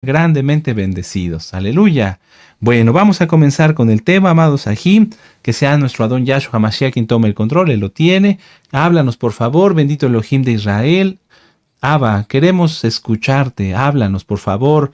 grandemente bendecidos. Aleluya. Bueno, vamos a comenzar con el tema, amados Sahim. Que sea nuestro Adón Yahshua Hamashiach quien tome el control. Él lo tiene. Háblanos, por favor, bendito Elohim de Israel. Abba, queremos escucharte. Háblanos, por favor.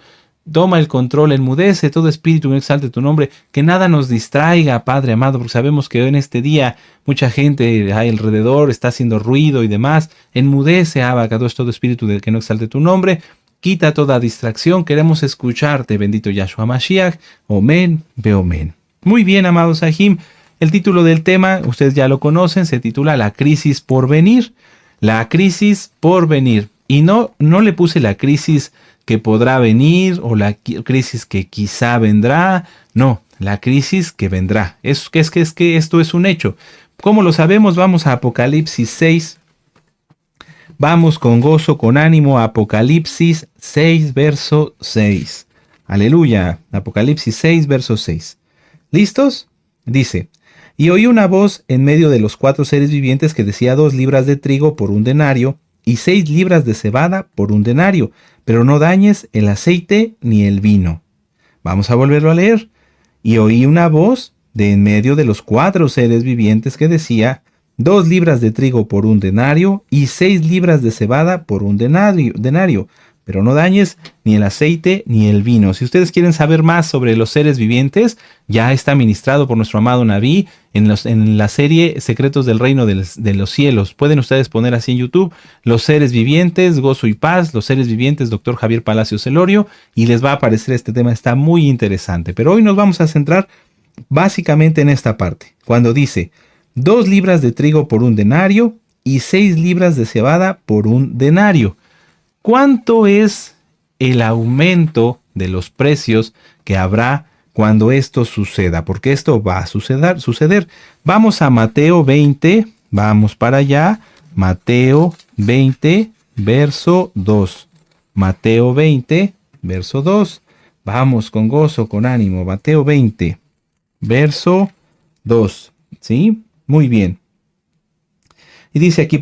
Toma el control, enmudece todo espíritu que no exalte tu nombre, que nada nos distraiga, Padre amado, porque sabemos que hoy en este día mucha gente alrededor está haciendo ruido y demás. Enmudece, Abba, todo espíritu que no exalte tu nombre. Quita toda distracción, queremos escucharte, bendito Yahshua Mashiach. Omen, beomen. Muy bien, amados Sahim. El título del tema, ustedes ya lo conocen, se titula La crisis por venir. La crisis por venir. Y no le puse la crisis que podrá venir o la crisis que quizá vendrá. No, la crisis que vendrá. Es que esto es un hecho. ¿Cómo lo sabemos? Vamos a Apocalipsis 6. Vamos con gozo, con ánimo, Apocalipsis 6, verso 6. Aleluya. Apocalipsis 6, verso 6. ¿Listos? Dice: y oí una voz en medio de los 4 seres vivientes que decía 2 libras de trigo por un denario y 6 libras de cebada por un denario, pero no dañes el aceite ni el vino. Vamos a volverlo a leer. Y oí una voz de en medio de los 4 seres vivientes que decía 2 libras de trigo por un denario y 6 libras de cebada por un denario, pero no dañes ni el aceite ni el vino. Si ustedes quieren saber más sobre los seres vivientes, ya está ministrado por nuestro amado Naví en la serie Secretos del Reino de los Cielos. Pueden ustedes poner así en YouTube, Los Seres Vivientes, Gozo y Paz, Los Seres Vivientes, Dr. Javier Palacios Elorio, y les va a aparecer este tema, está muy interesante. Pero hoy nos vamos a centrar básicamente en esta parte, cuando dice 2 libras de trigo por un denario y 6 libras de cebada por un denario. ¿Cuánto es el aumento de los precios que habrá cuando esto suceda? Porque esto va a suceder. Vamos a Mateo 20, vamos para allá. Mateo 20, verso 2. Mateo 20, verso 2. Vamos con gozo, con ánimo. Mateo 20, verso 2. ¿Sí? Muy bien. Y dice aquí,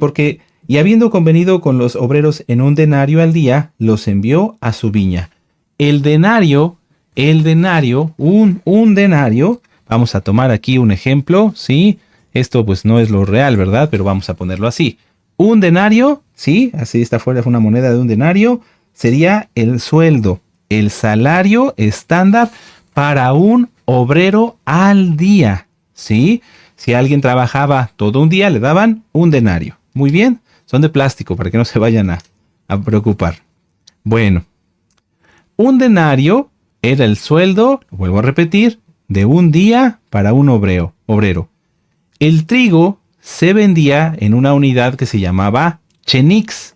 y habiendo convenido con los obreros en un denario al día, los envió a su viña. El denario, un denario, vamos a tomar aquí un ejemplo, ¿sí? Esto pues no es lo real, ¿verdad? Pero vamos a ponerlo así. Un denario, ¿sí? Así está fuera una moneda de un denario, sería el sueldo, el salario estándar para un obrero al día, ¿sí? Si alguien trabajaba todo un día, le daban un denario. Muy bien. Son de plástico para que no se vayan a preocupar. Bueno, un denario era el sueldo, vuelvo a repetir, de un día para un obrero. El trigo se vendía en una unidad que se llamaba chenix.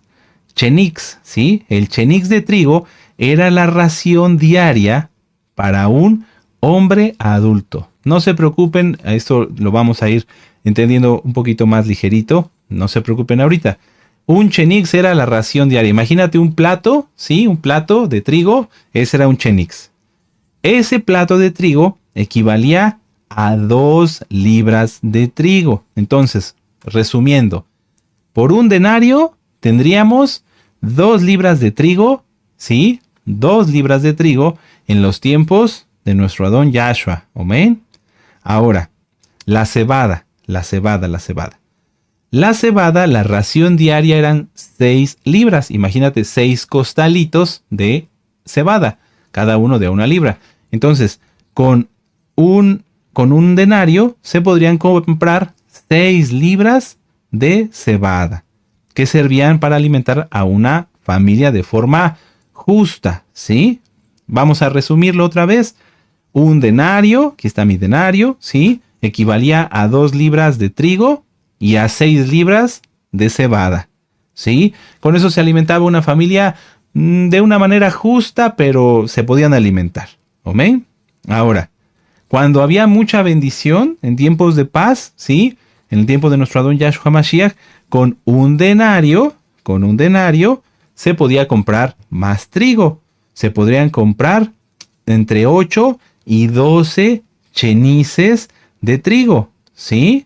Chenix, ¿sí? El chenix de trigo era la ración diaria para un hombre adulto. No se preocupen, esto lo vamos a ir entendiendo un poquito más ligerito. No se preocupen ahorita. Un chenix era la ración diaria. Imagínate un plato, ¿sí? Un plato de trigo. Ese era un chenix. Ese plato de trigo equivalía a 2 libras de trigo. Entonces, resumiendo, por un denario tendríamos 2 libras de trigo, ¿sí? 2 libras de trigo en los tiempos de nuestro Adón Yahshua. Amén. Ahora, la cebada. La cebada, la ración diaria eran 6 libras. Imagínate 6 costalitos de cebada, cada uno de 1 libra. Entonces, con un denario se podrían comprar 6 libras de cebada, que servían para alimentar a una familia de forma justa, ¿sí? Vamos a resumirlo otra vez. Un denario, aquí está mi denario, ¿sí? Equivalía a 2 libras de trigo y a 6 libras de cebada, ¿sí? Con eso se alimentaba una familia de una manera justa, pero se podían alimentar. ¿Amén? Ahora, cuando había mucha bendición en tiempos de paz, ¿sí? En el tiempo de nuestro Adón Yahshua Mashiach, con un denario se podía comprar más trigo. Se podrían comprar entre 8 y 12 chenices de trigo, ¿sí?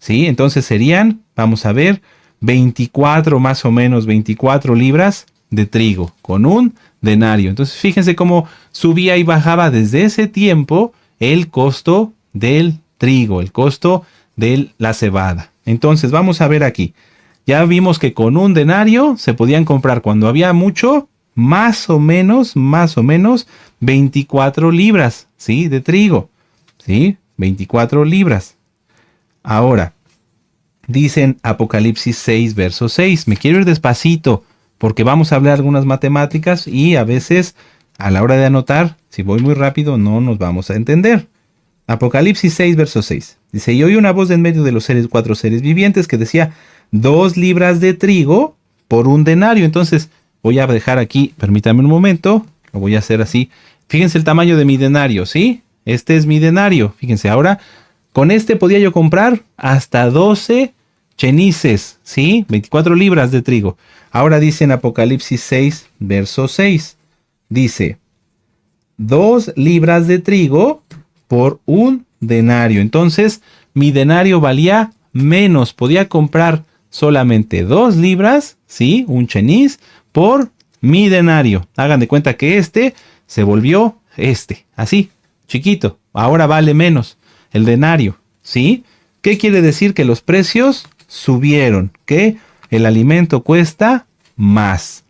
Entonces serían, vamos a ver, 24 más o menos, 24 libras de trigo, con un denario. Entonces fíjense cómo subía y bajaba desde ese tiempo el costo del trigo, el costo de la cebada. Entonces vamos a ver aquí. Ya vimos que con un denario se podían comprar cuando había mucho, más o menos 24 libras, ¿sí? De trigo, ¿sí? 24 libras. Ahora, dicen Apocalipsis 6, verso 6. Me quiero ir despacito porque vamos a hablar algunas matemáticas y a veces a la hora de anotar, si voy muy rápido, no nos vamos a entender. Apocalipsis 6, verso 6. Dice, y oí una voz de en medio de los cuatro seres vivientes que decía, 2 libras de trigo por un denario. Entonces, voy a dejar aquí, permítame un momento, lo voy a hacer así. Fíjense el tamaño de mi denario, ¿sí? Este es mi denario. Fíjense, ahora, con este podía yo comprar hasta 12 chenices, ¿sí? 24 libras de trigo. Ahora dice en Apocalipsis 6, verso 6. Dice, 2 libras de trigo por un denario. Entonces, mi denario valía menos. Podía comprar solamente 2 libras, ¿sí? Un cheniz por mi denario. Hagan de cuenta que este se volvió así, chiquito. Ahora vale menos el denario, ¿sí? ¿Qué quiere decir? Que los precios subieron, que el alimento cuesta más.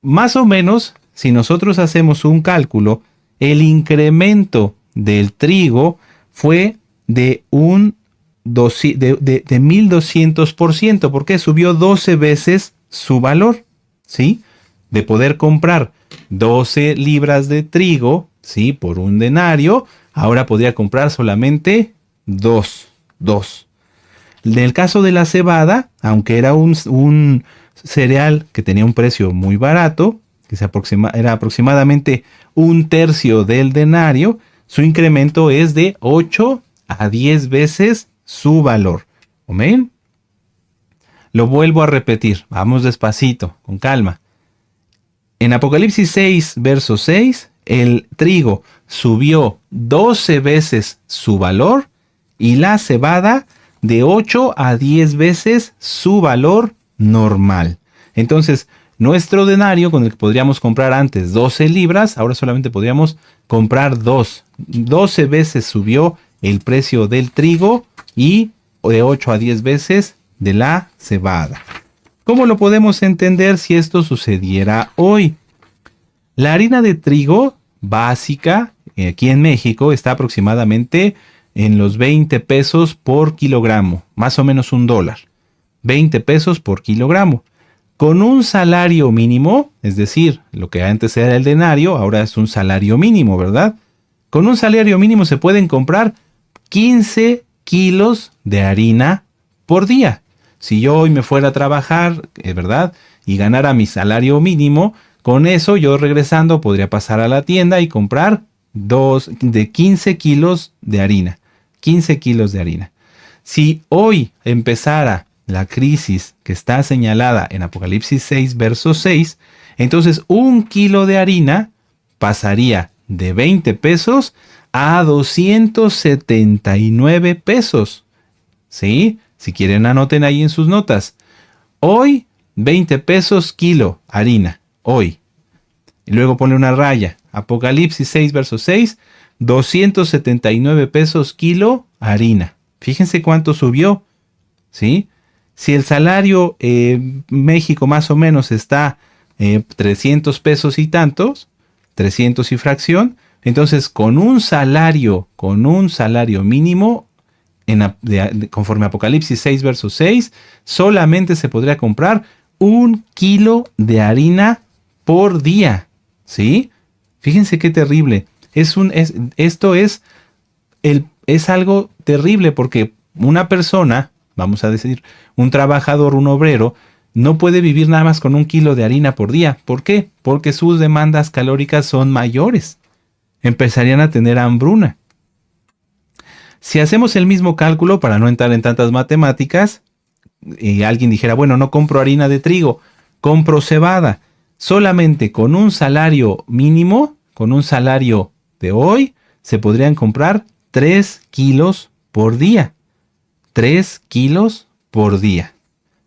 Más o menos, si nosotros hacemos un cálculo, el incremento del trigo fue de 1200%, porque subió 12 veces su valor, ¿sí? De poder comprar 12 libras de trigo, ¿sí? Por un denario, ahora podría comprar solamente 2. En el caso de la cebada, aunque era un cereal que tenía un precio muy barato, que era aproximadamente 1/3 del denario, su incremento es de 8 a 10 veces su valor. ¿Amén? Lo vuelvo a repetir. Vamos despacito, con calma. En Apocalipsis 6, verso 6, el trigo subió 12 veces su valor y la cebada de 8 a 10 veces su valor normal. Entonces, nuestro denario con el que podríamos comprar antes 12 libras, ahora solamente podríamos comprar 2. 12 veces subió el precio del trigo y de 8 a 10 veces de la cebada. ¿Cómo lo podemos entender si esto sucediera hoy? La harina de trigo básica aquí en México está aproximadamente en los 20 pesos por kilogramo, más o menos $1. 20 pesos por kilogramo. Con un salario mínimo, es decir, lo que antes era el denario, ahora es un salario mínimo, ¿verdad? Con un salario mínimo se pueden comprar 15 kilos de harina por día. Si yo hoy me fuera a trabajar, ¿verdad? Y ganara mi salario mínimo, con eso yo regresando podría pasar a la tienda y comprar 15 kilos de harina. 15 kilos de harina. Si hoy empezara la crisis que está señalada en Apocalipsis 6, verso 6, entonces 1 kilo de harina pasaría de 20 pesos a 279 pesos. ¿Sí? Si quieren, anoten ahí en sus notas. Hoy, 20 pesos kilo harina. Hoy. Y luego pone una raya. Apocalipsis 6, verso 6, 279 pesos kilo harina. Fíjense cuánto subió. ¿Sí? Si el salario México más o menos está 300 pesos y tantos, 300 y fracción, entonces con un salario mínimo, conforme a Apocalipsis 6, verso 6, solamente se podría comprar 1 kilo de harina por día. ¿Sí? Fíjense qué terrible. Esto es algo terrible porque una persona, vamos a decir, un trabajador, un obrero, no puede vivir nada más con 1 kilo de harina por día. ¿Por qué? Porque sus demandas calóricas son mayores. Empezarían a tener hambruna. Si hacemos el mismo cálculo, para no entrar en tantas matemáticas, y alguien dijera, bueno, no compro harina de trigo, compro cebada. Solamente con un salario mínimo, con un salario de hoy, se podrían comprar 3 kilos por día. 3 kilos por día.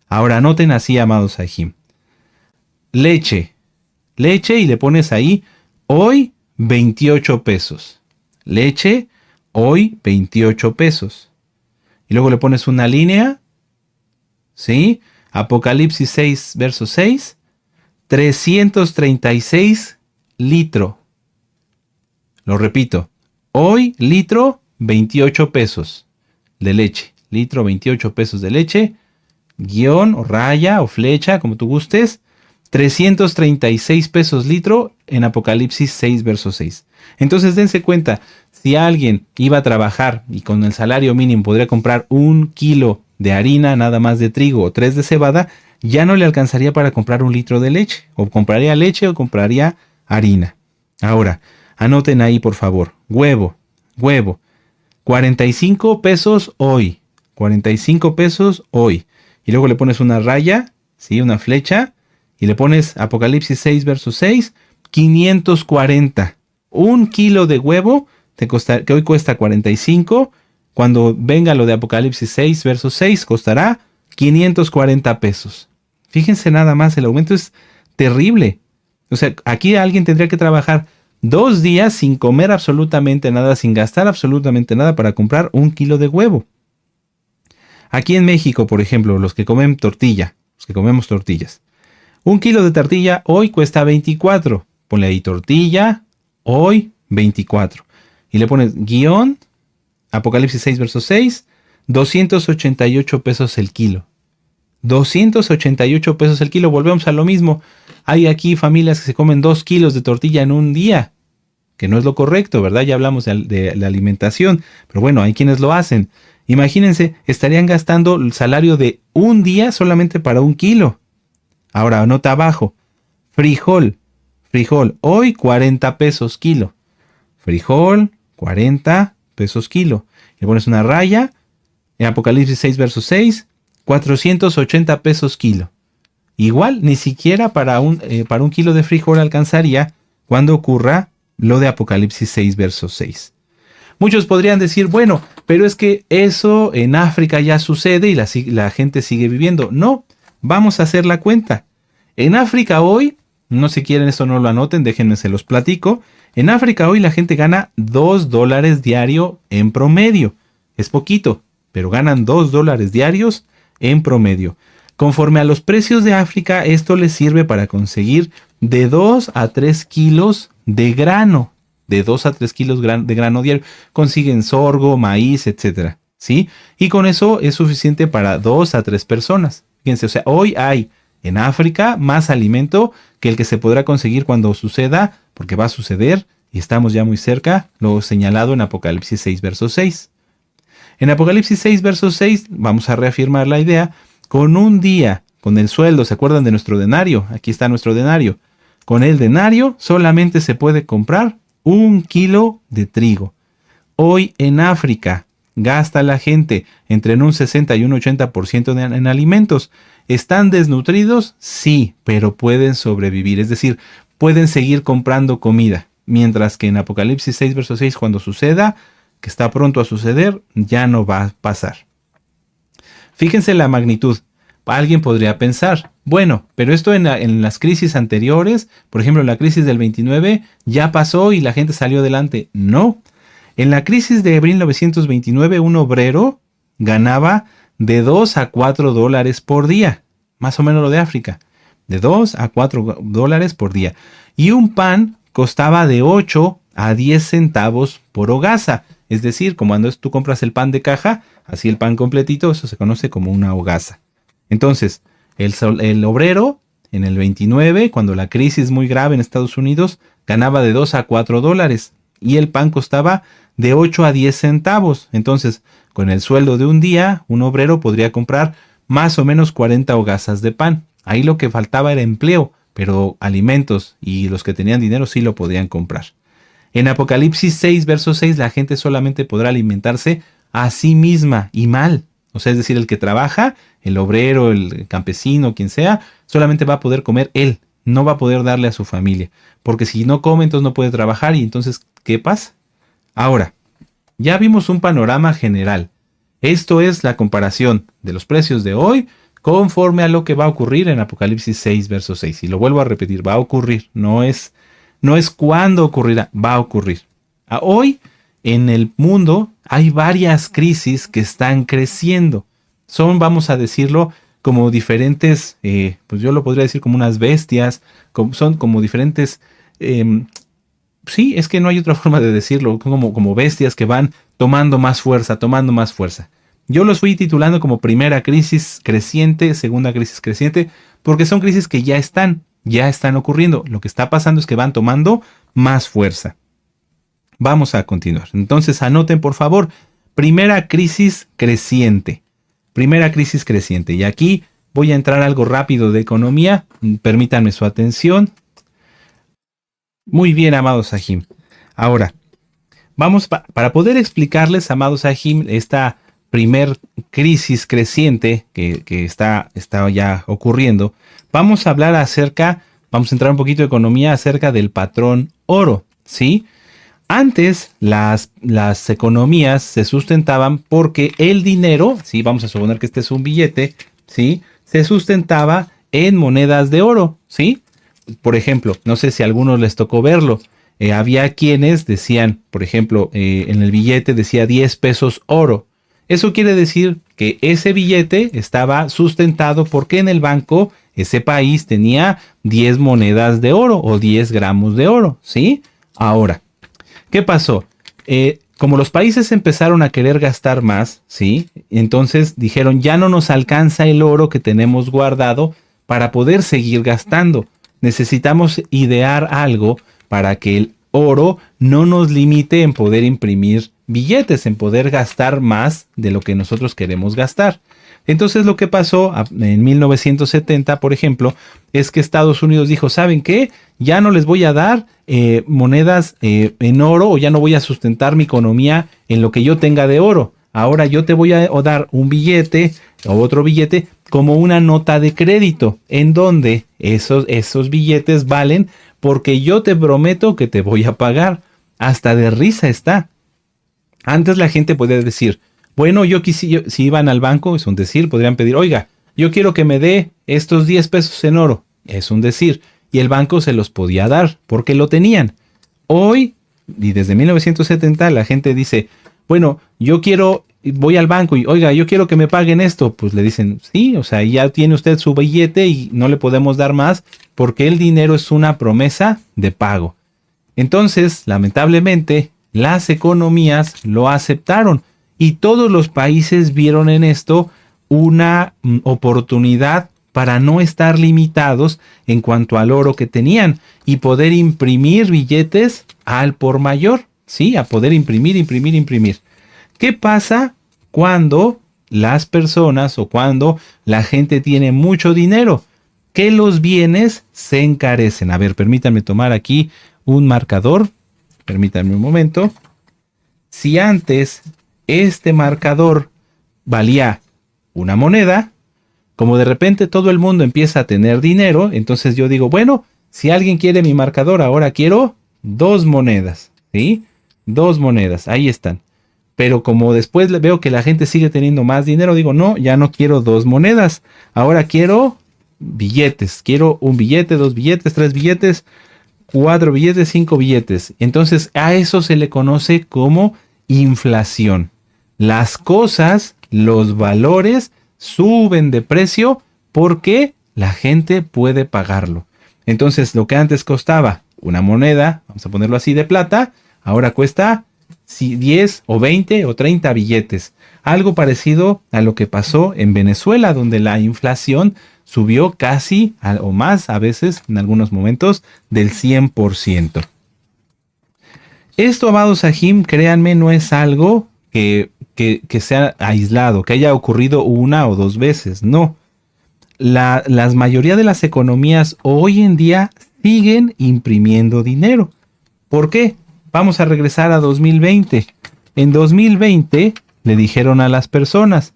Ahora anoten así, amados Sahim. leche. Leche y le pones ahí hoy 28 pesos. Leche, hoy 28 pesos. Y luego le pones una línea, ¿sí? Apocalipsis 6, verso 6. 336 litro. Lo repito. Hoy, litro, 28 pesos de leche. Litro, 28 pesos de leche. Guión, o raya, o flecha, como tú gustes. 336 pesos litro en Apocalipsis 6, verso 6. Entonces dense cuenta, si alguien iba a trabajar y con el salario mínimo podría comprar 1 kilo de harina, nada más de trigo, o 3 de cebada, ya no le alcanzaría para comprar 1 litro de leche. O compraría leche o compraría harina. Ahora, anoten ahí por favor. Huevo. 45 pesos hoy. 45 pesos hoy. Y luego le pones una raya, ¿sí? Una flecha. Y le pones Apocalipsis 6, verso 6. 540. 1 kilo de huevo que hoy cuesta 45. Cuando venga lo de Apocalipsis 6, verso 6, costará 540 pesos. Fíjense nada más, el aumento es terrible. O sea, aquí alguien tendría que trabajar 2 días sin comer absolutamente nada, sin gastar absolutamente nada para comprar 1 kilo de huevo. Aquí en México, por ejemplo, los que comen tortilla, los que comemos tortillas. 1 kilo de tortilla hoy cuesta 24. Ponle ahí tortilla, hoy 24. Y le pones guión, Apocalipsis 6, verso 6, 288 pesos el kilo. 288 pesos el kilo, volvemos a lo mismo. Hay aquí familias que se comen 2 kilos de tortilla en un día, que no es lo correcto, ¿verdad? Ya hablamos de la alimentación, pero bueno, hay quienes lo hacen. Imagínense, estarían gastando el salario de un día solamente para 1 kilo. Ahora, nota abajo, frijol, hoy 40 pesos kilo. Frijol, 40 pesos kilo. Le pones una raya, en Apocalipsis 6, verso 6, 480 pesos kilo. Igual, ni siquiera para un kilo de frijol alcanzaría cuando ocurra lo de Apocalipsis 6, verso 6. Muchos podrían decir, bueno, pero es que eso en África ya sucede y la gente sigue viviendo. No, vamos a hacer la cuenta. En África hoy, no si quieren eso no lo anoten, déjenme se los platico. En África hoy la gente gana $2 diario en promedio. Es poquito, pero ganan $2 diarios en promedio. Conforme a los precios de África, esto les sirve para conseguir de 2 a 3 kilos de grano. De 2 a 3 kilos de grano diario. Consiguen sorgo, maíz, etc. ¿Sí? Y con eso es suficiente para 2 a 3 personas. Fíjense, o sea, hoy hay en África más alimento que el que se podrá conseguir cuando suceda, porque va a suceder, y estamos ya muy cerca, lo señalado en Apocalipsis 6, verso 6. En Apocalipsis 6, verso 6, vamos a reafirmar la idea, con un día, con el sueldo, ¿se acuerdan de nuestro denario? Aquí está nuestro denario. Con el denario solamente se puede comprar 1 kilo de trigo. Hoy en África gasta la gente entre un 60 y un 80% en alimentos. ¿Están desnutridos? Sí, pero pueden sobrevivir. Es decir, pueden seguir comprando comida. Mientras que en Apocalipsis 6, verso 6, cuando suceda, que está pronto a suceder, ya no va a pasar. Fíjense la magnitud. Alguien podría pensar, bueno, pero esto en las crisis anteriores, por ejemplo, la crisis del 29, ya pasó y la gente salió adelante. No. En la crisis de 1929, un obrero ganaba de 2 a 4 dólares por día. Más o menos lo de África. De 2 a 4 dólares por día. Y un pan costaba de 8 a 10 centavos por hogaza. Es decir, como cuando tú compras el pan de caja, así el pan completito, eso se conoce como una hogaza. Entonces, el obrero en el 29, cuando la crisis muy grave en Estados Unidos, ganaba de 2 a 4 dólares y el pan costaba de 8 a 10 centavos. Entonces, con el sueldo de un día, un obrero podría comprar más o menos 40 hogazas de pan. Ahí lo que faltaba era empleo, pero alimentos y los que tenían dinero sí lo podían comprar. En Apocalipsis 6, verso 6, la gente solamente podrá alimentarse a sí misma y mal. O sea, es decir, el que trabaja, el obrero, el campesino, quien sea, solamente va a poder comer él, no va a poder darle a su familia. Porque si no come, entonces no puede trabajar y entonces, ¿qué pasa? Ahora, ya vimos un panorama general. Esto es la comparación de los precios de hoy conforme a lo que va a ocurrir en Apocalipsis 6, verso 6. Y lo vuelvo a repetir, va a ocurrir, no es cuándo ocurrirá, va a ocurrir. Hoy en el mundo hay varias crisis que están creciendo. Son, vamos a decirlo, como diferentes, pues yo lo podría decir como unas bestias, son como diferentes, sí, es que no hay otra forma de decirlo, como bestias que van tomando más fuerza, tomando más fuerza. Yo los fui titulando como primera crisis creciente, segunda crisis creciente, porque son crisis que ya están ocurriendo. Lo que está pasando es que van tomando más fuerza. Vamos a continuar. Entonces anoten por favor, primera crisis creciente. Primera crisis creciente. Y aquí voy a entrar algo rápido de economía. Permítanme su atención. Muy bien, amados Sahim. Ahora, vamos para poder explicarles, amados Sahim, esta primer crisis creciente que está ya ocurriendo. Vamos a hablar vamos a entrar un poquito de economía acerca del patrón oro, ¿sí? Antes las economías se sustentaban porque el dinero, ¿sí? Vamos a suponer que este es un billete, ¿sí? Se sustentaba en monedas de oro, ¿sí? Por ejemplo, no sé si a algunos les tocó verlo. Había quienes decían, por ejemplo, en el billete decía 10 pesos oro. Eso quiere decir que ese billete estaba sustentado porque en el banco ese país tenía 10 monedas de oro o 10 gramos de oro, ¿sí? Ahora, ¿qué pasó? Como los países empezaron a querer gastar más, ¿sí? Entonces dijeron, ya no nos alcanza el oro que tenemos guardado para poder seguir gastando. Necesitamos idear algo para que el oro no nos limite en poder imprimir billetes, en poder gastar más de lo que nosotros queremos gastar. Entonces lo que pasó en 1970, por ejemplo, es que Estados Unidos dijo, ¿saben qué? Ya no les voy a dar monedas en oro, o ya no voy a sustentar mi economía en lo que yo tenga de oro. Ahora yo te voy a dar un billete o otro billete como una nota de crédito, en donde esos billetes valen porque yo te prometo que te voy a pagar. Hasta de risa está. Antes la gente podía decir, bueno, si iban al banco, es un decir, podrían pedir, oiga, yo quiero que me dé estos 10 pesos en oro, es un decir, y el banco se los podía dar porque lo tenían. Hoy, y desde 1970, la gente dice, bueno, voy al banco y, oiga, yo quiero que me paguen esto. Pues le dicen, sí, o sea, ya tiene usted su billete y no le podemos dar más porque el dinero es una promesa de pago. Entonces, lamentablemente, las economías lo aceptaron y todos los países vieron en esto una oportunidad para no estar limitados en cuanto al oro que tenían y poder imprimir billetes al por mayor, ¿sí? A poder imprimir. ¿Qué pasa cuando las personas o cuando la gente tiene mucho dinero? Que los bienes se encarecen. A ver, permítanme tomar aquí un marcador. Permítanme un momento. Si antes este marcador valía una moneda, como de repente todo el mundo empieza a tener dinero, entonces yo digo, bueno, si alguien quiere mi marcador, ahora quiero 2 monedas, ¿sí? 2 monedas, ahí están. Pero como después veo que la gente sigue teniendo más dinero, digo, no, ya no quiero 2 monedas, ahora quiero billetes. Quiero un billete, 2 billetes, 3 billetes, 4 billetes, 5 billetes. Entonces a eso se le conoce como inflación. Las cosas, los valores suben de precio porque la gente puede pagarlo. Entonces lo que antes costaba una moneda, vamos a ponerlo así, de plata, ahora cuesta 10 o 20 o 30 billetes. Algo parecido a lo que pasó en Venezuela, donde la inflación subió casi o más, a veces en algunos momentos, del 100%. Esto, amados Sahim, créanme, no es algo que sea aislado, que haya ocurrido una o 2 veces, no. La mayoría de las economías hoy en día siguen imprimiendo dinero. ¿Por qué? Vamos a regresar a 2020. En 2020 le dijeron a las personas,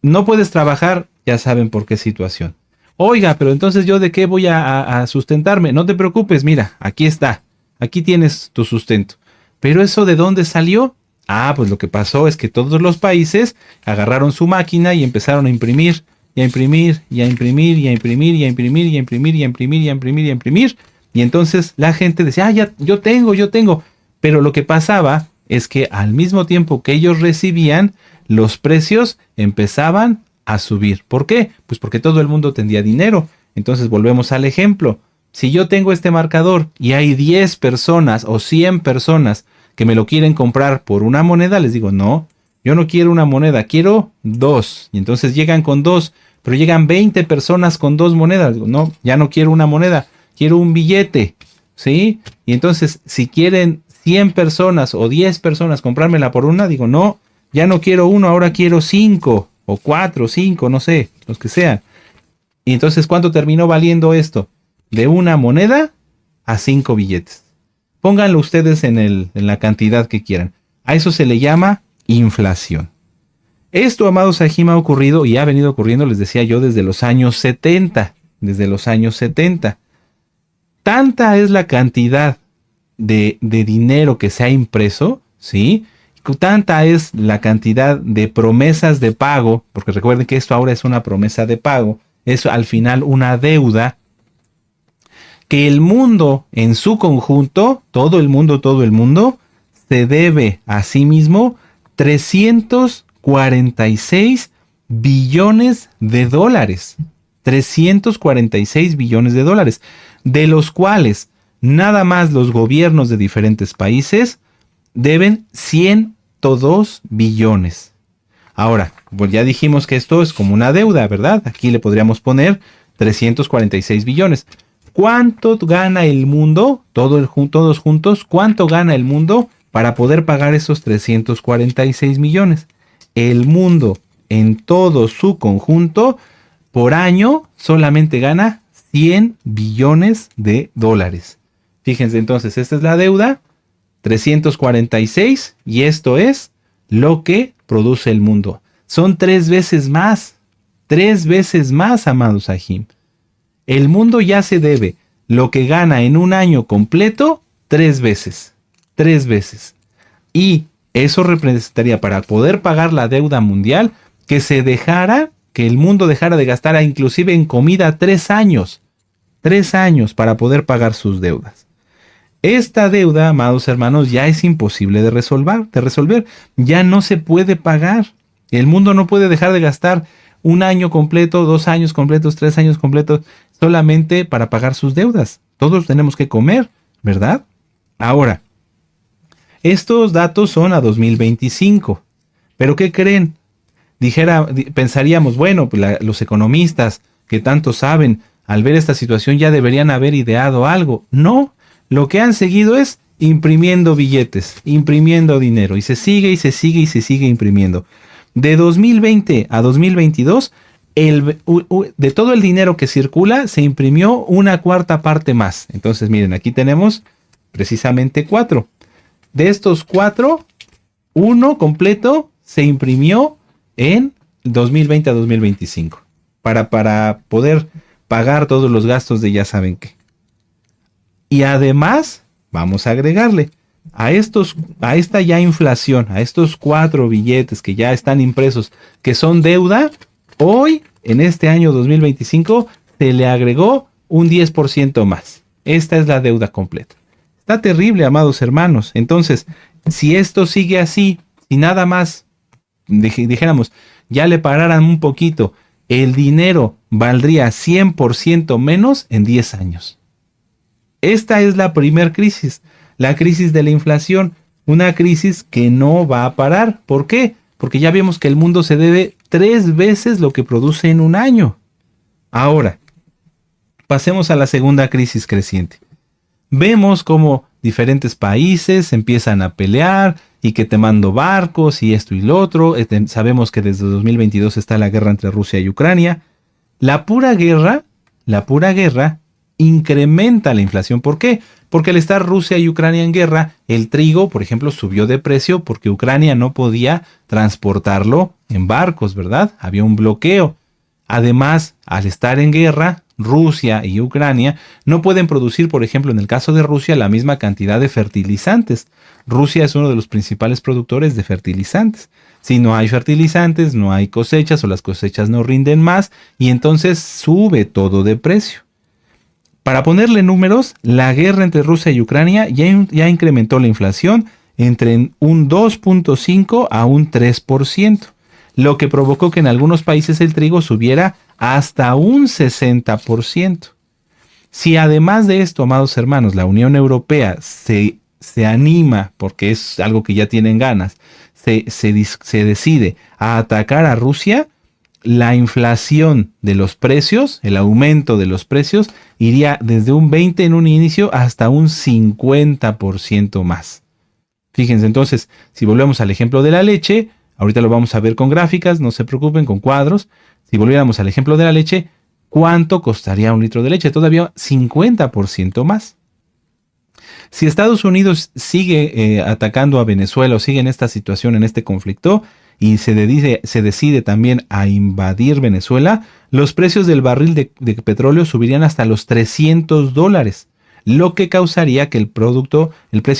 no puedes trabajar, ya saben por qué situación. Oiga, pero entonces yo de qué voy a sustentarme. No te preocupes, mira, aquí está. Aquí tienes tu sustento. ¿Pero eso de dónde salió? Pues lo que pasó es que todos los países agarraron su máquina y empezaron a imprimir y a imprimir, y a imprimir, y a imprimir, y a imprimir, y a imprimir, y a imprimir, y a imprimir, y a imprimir. Y entonces la gente decía, ya, yo tengo. Pero lo que pasaba es que al mismo tiempo que ellos recibían, los precios empezaban a subir. ¿Por qué? Pues porque todo el mundo tenía dinero. Entonces volvemos al ejemplo. Si yo tengo este marcador y hay 10 personas o 100 personas que me lo quieren comprar por una moneda, les digo, no, yo no quiero una moneda, quiero 2. Y entonces llegan con 2, pero llegan 20 personas con 2 monedas. Digo, no, ya no quiero una moneda, quiero un billete, ¿sí? Y entonces si quieren 100 personas o 10 personas comprármela por una, digo, no, ya no quiero uno, ahora quiero 5 o 4, 5, no sé, los que sean. Y entonces, ¿cuánto terminó valiendo esto? De una moneda a 5 billetes. Pónganlo ustedes en la cantidad que quieran. A eso se le llama inflación. Esto, amados Sahim, ha ocurrido y ha venido ocurriendo, les decía yo, desde los años 70. Desde los años 70. Tanta es la cantidad de dinero que se ha impreso, ¿sí? Tanta es la cantidad de promesas de pago, porque recuerden que esto ahora es una promesa de pago, es al final una deuda, que el mundo en su conjunto, todo el mundo, se debe a sí mismo 346 billones de dólares. 346 billones de dólares, de los cuales nada más los gobiernos de diferentes países deben 102 billones. Ahora, pues ya dijimos que esto es como una deuda, ¿verdad? Aquí le podríamos poner 346 billones. ¿Cuánto gana el mundo, todos juntos, cuánto gana el mundo para poder pagar esos 346 millones? El mundo en todo su conjunto por año solamente gana 100 billones de dólares. Fíjense entonces, esta es la deuda, 346, y esto es lo que produce el mundo. Son 3 veces más, amados Sahim. El mundo ya se debe lo que gana en un año completo 3 veces. Y eso representaría, para poder pagar la deuda mundial, que el mundo dejara de gastar inclusive en comida 3 años. 3 años para poder pagar sus deudas. Esta deuda, amados hermanos, ya es imposible de resolver. Ya no se puede pagar. El mundo no puede dejar de gastar un año completo, 2 años completos, 3 años completos, solamente para pagar sus deudas. Todos tenemos que comer, ¿verdad? Ahora, estos datos son a 2025. ¿Pero qué creen? Pensaríamos, bueno, pues los economistas que tanto saben, al ver esta situación ya deberían haber ideado algo. No, lo que han seguido es imprimiendo billetes, imprimiendo dinero, y se sigue imprimiendo. De 2020 a 2022, de todo el dinero que circula, se imprimió una cuarta parte más. Entonces, miren, aquí tenemos precisamente 4. De estos 4, 1 completo se imprimió en 2020 a 2025. Para poder pagar todos los gastos de ya saben qué. Y además, vamos a agregarle a esta ya inflación, a estos 4 billetes que ya están impresos, que son deuda, hoy, en este año 2025, se le agregó un 10% más. Esta es la deuda completa. Está terrible, amados hermanos. Entonces, si esto sigue así, si nada más, dijéramos, ya le pararan un poquito, el dinero valdría 100% menos en 10 años. Esta es la primer crisis, la crisis de la inflación, una crisis que no va a parar. ¿Por qué? Porque ya vimos que el mundo se debe 3 veces lo que produce en un año. Ahora, pasemos a la segunda crisis creciente. Vemos cómo diferentes países empiezan a pelear y que te mando barcos y esto y lo otro. Sabemos que desde 2022 está la guerra entre Rusia y Ucrania. La pura guerra incrementa la inflación. ¿Por qué? Porque al estar Rusia y Ucrania en guerra, el trigo, por ejemplo, subió de precio porque Ucrania no podía transportarlo en barcos, ¿verdad? Había un bloqueo. Además, al estar en guerra, Rusia y Ucrania no pueden producir, por ejemplo, en el caso de Rusia, la misma cantidad de fertilizantes. Rusia es uno de los principales productores de fertilizantes. Si no hay fertilizantes, no hay cosechas o las cosechas no rinden más y entonces sube todo de precio. Para ponerle números, la guerra entre Rusia y Ucrania ya incrementó la inflación entre un 2.5 a un 3%, lo que provocó que en algunos países el trigo subiera hasta un 60%. Si además de esto, amados hermanos, la Unión Europea se anima, porque es algo que ya tienen ganas, se decide a atacar a Rusia, la inflación de los precios, el aumento de los precios, iría desde un 20 en un inicio hasta un 50% más. Fíjense entonces, si volvemos al ejemplo de la leche, ahorita lo vamos a ver con gráficas, no se preocupen, con cuadros. Si volviéramos al ejemplo de la leche, ¿cuánto costaría un litro de leche? Todavía 50% más. Si Estados Unidos sigue atacando a Venezuela o sigue en esta situación, en este conflicto, y se decide también a invadir Venezuela, los precios del barril de petróleo subirían hasta los $300, lo que causaría que el precio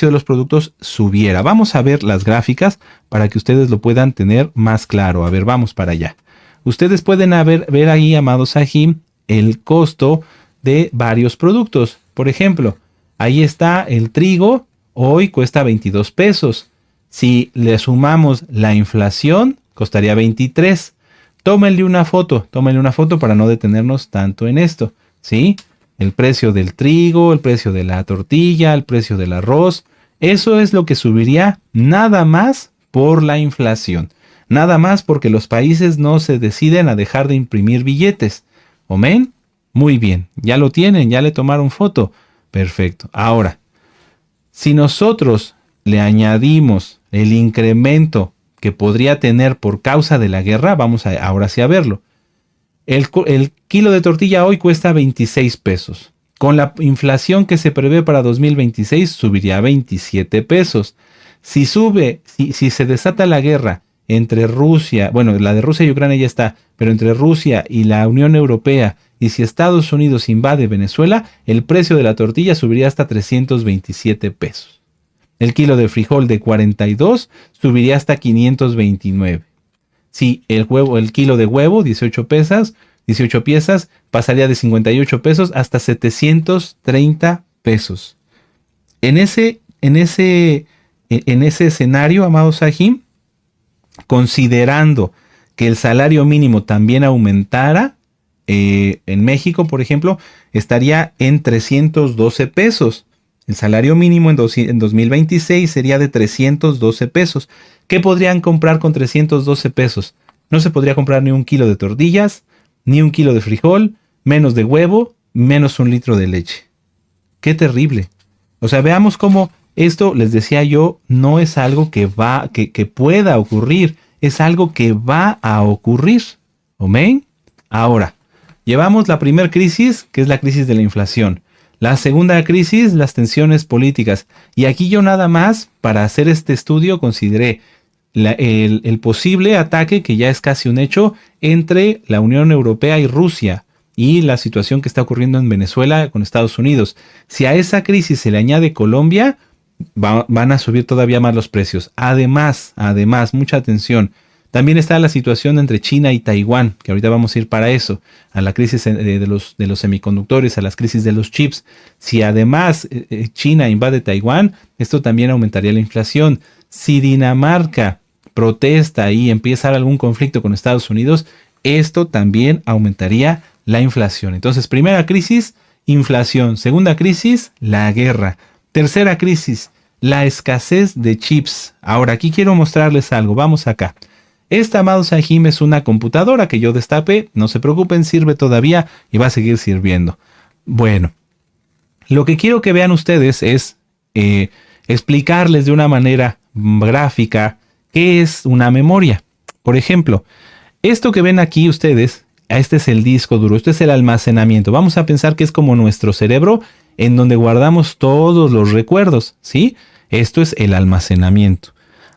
de los productos subiera. Vamos a ver las gráficas para que ustedes lo puedan tener más claro. A ver, vamos para allá. Ustedes pueden ver ahí, amados Sahim, el costo de varios productos. Por ejemplo, ahí está el trigo, hoy cuesta 22 pesos. Si le sumamos la inflación, costaría 23. Tómenle una foto para no detenernos tanto en esto, ¿sí? El precio del trigo, el precio de la tortilla, el precio del arroz, eso es lo que subiría nada más por la inflación. Nada más porque los países no se deciden a dejar de imprimir billetes. ¿Amén? Muy bien, ya lo tienen, ya le tomaron foto. Perfecto. Ahora, si nosotros le añadimos el incremento que podría tener por causa de la guerra, vamos ahora sí a verlo. El kilo de tortilla hoy cuesta 26 pesos. Con la inflación que se prevé para 2026 subiría a 27 pesos. Si se desata la guerra entre Rusia, bueno, la de Rusia y Ucrania ya está, pero entre Rusia y la Unión Europea, y si Estados Unidos invade Venezuela, el precio de la tortilla subiría hasta 327 pesos. El kilo de frijol de 42 subiría hasta 529. Si el kilo de huevo, 18 piezas, pasaría de 58 pesos hasta 730 pesos. En ese escenario, amados Sahim, considerando que el salario mínimo también aumentara, en México, por ejemplo, estaría en 312 pesos. El salario mínimo en 2026 sería de 312 pesos. ¿Qué podrían comprar con 312 pesos? No se podría comprar ni un kilo de tortillas, ni un kilo de frijol, menos de huevo, menos un litro de leche. ¡Qué terrible! O sea, veamos cómo esto, les decía yo, no es algo que pueda ocurrir, es algo que va a ocurrir. ¿Amén? Ahora, llevamos la primera crisis, que es la crisis de la inflación. La segunda crisis, las tensiones políticas. Y aquí yo nada más, para hacer este estudio, consideré el posible ataque, que ya es casi un hecho, entre la Unión Europea y Rusia, y la situación que está ocurriendo en Venezuela con Estados Unidos. Si a esa crisis se le añade Colombia, van a subir todavía más los precios. Además, mucha atención, también está la situación entre China y Taiwán, que ahorita vamos a ir para eso, a la crisis de los semiconductores, a las crisis de los chips. Si además China invade Taiwán, esto también aumentaría la inflación. Si Dinamarca protesta y empieza a haber algún conflicto con Estados Unidos, esto también aumentaría la inflación. Entonces, primera crisis, inflación. Segunda crisis, la guerra. Tercera crisis, la escasez de chips. Ahora, aquí quiero mostrarles algo. Vamos acá. Esta, amados Sahim, es una computadora que yo destapé. No se preocupen, sirve todavía y va a seguir sirviendo. Bueno, lo que quiero que vean ustedes es explicarles de una manera gráfica qué es una memoria. Por ejemplo, esto que ven aquí ustedes, este es el disco duro, este es el almacenamiento. Vamos a pensar que es como nuestro cerebro en donde guardamos todos los recuerdos, ¿sí? Esto es el almacenamiento.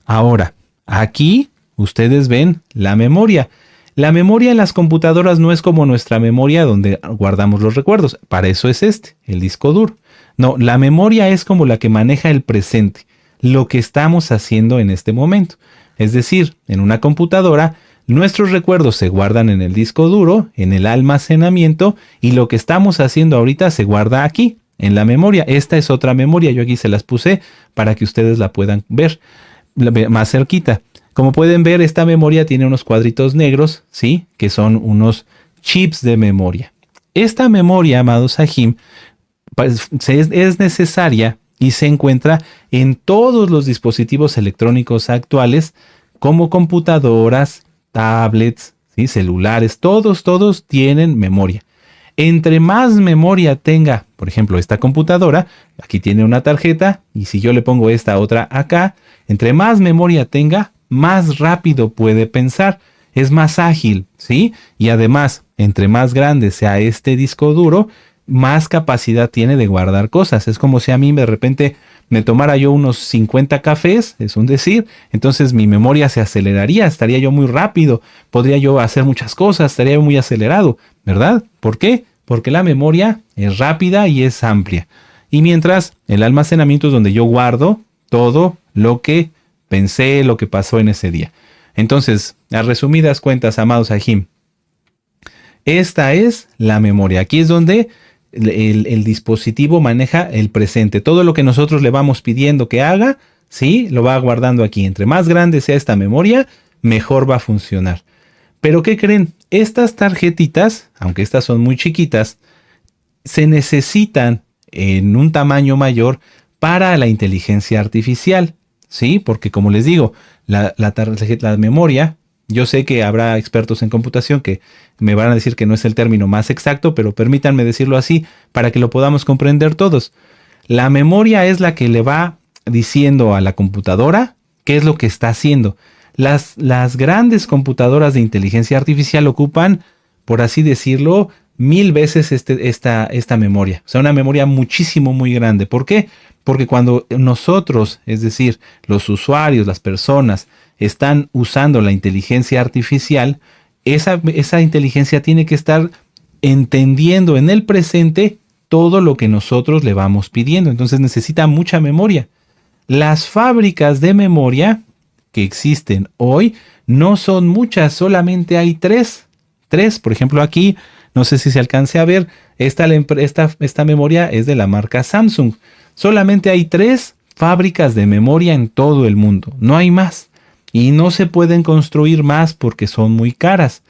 Ahora, aquí ustedes ven la memoria. La memoria en las computadoras no es como nuestra memoria donde guardamos los recuerdos. Para eso es el disco duro. No, la memoria es como la que maneja el presente. lo que estamos haciendo en este momento. Es decir, en una computadora, nuestros recuerdos se guardan en el disco duro, en el almacenamiento, y lo que estamos haciendo ahorita se guarda aquí, en la memoria. Esta es otra memoria, yo aquí se las puse para que ustedes la puedan ver más cerquita. Como pueden ver, esta memoria tiene unos cuadritos negros, ¿sí? Que son unos chips de memoria. Esta memoria, amados Sahim, pues, es necesaria y se encuentra en todos los dispositivos electrónicos actuales, como computadoras, tablets, ¿sí? Celulares, todos tienen memoria. Entre más memoria tenga, por ejemplo, esta computadora, aquí tiene una tarjeta, y si yo le pongo esta otra acá, entre más memoria tenga, más rápido puede pensar, es más ágil, ¿sí? Y además, entre más grande sea este disco duro, más capacidad tiene de guardar cosas. Es como si a mí de repente me tomara yo unos 50 cafés, es un decir, entonces mi memoria se aceleraría, estaría yo muy rápido, podría yo hacer muchas cosas, estaría yo muy acelerado, ¿verdad? ¿Por qué? Porque la memoria es rápida y es amplia. Y mientras el almacenamiento es donde yo guardo todo lo que pensé, lo que pasó en ese día. Entonces, a resumidas cuentas, amados Sahim, esta es la memoria. Aquí es donde el dispositivo maneja el presente. Todo lo que nosotros le vamos pidiendo que haga, ¿sí? Lo va guardando aquí. Entre más grande sea esta memoria, mejor va a funcionar. Pero ¿qué creen? Estas tarjetitas, aunque estas son muy chiquitas, se necesitan en un tamaño mayor para la inteligencia artificial, ¿sí? Porque como les digo, la memoria, yo sé que habrá expertos en computación que me van a decir que no es el término más exacto, pero permítanme decirlo así para que lo podamos comprender todos. La memoria es la que le va diciendo a la computadora qué es lo que está haciendo. Las grandes computadoras de inteligencia artificial ocupan, por así decirlo, 1000 veces esta memoria. O sea, una memoria muchísimo, muy grande. ¿Por qué? Porque cuando nosotros, es decir, los usuarios, las personas, están usando la inteligencia artificial, esa inteligencia tiene que estar entendiendo en el presente todo lo que nosotros le vamos pidiendo. Entonces necesita mucha memoria. Las fábricas de memoria que existen hoy no son muchas, solamente hay tres. Por ejemplo, aquí, no sé si se alcance a ver, esta memoria es de la marca Samsung. Solamente hay 3 fábricas de memoria en todo el mundo, no hay más. Y no se pueden construir más porque son muy caras.